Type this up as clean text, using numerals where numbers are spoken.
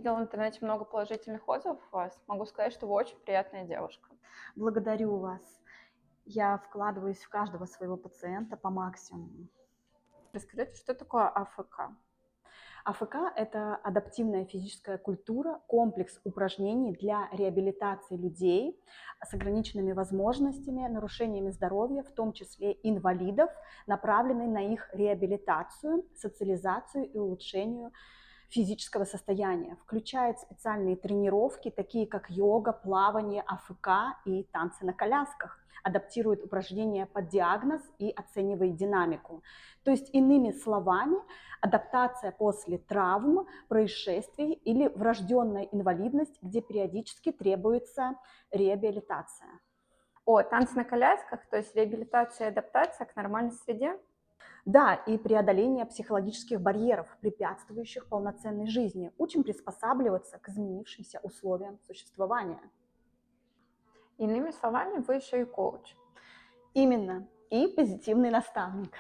видела в интернете много положительных отзывов о вас. Могу сказать, что вы очень приятная девушка. Благодарю вас. Я вкладываюсь в каждого своего пациента по максимуму. Расскажите, что такое АФК? АФК – это адаптивная физическая культура, комплекс упражнений для реабилитации людей с ограниченными возможностями, нарушениями здоровья, в том числе инвалидов, направленный на их реабилитацию, социализацию и улучшению физического состояния. Включает специальные тренировки, такие как йога, плавание, АФК и танцы на колясках. Адаптирует упражнения под диагноз и оценивает динамику. То есть, иными словами, адаптация после травм, происшествий или врожденная инвалидность, где периодически требуется реабилитация. Танцы на колясках, то есть реабилитация и адаптация к нормальной среде? Да, и преодоление психологических барьеров, препятствующих полноценной жизни. Учим приспосабливаться к изменившимся условиям существования. Иными словами, вы еще и коуч. Именно. И позитивный наставник.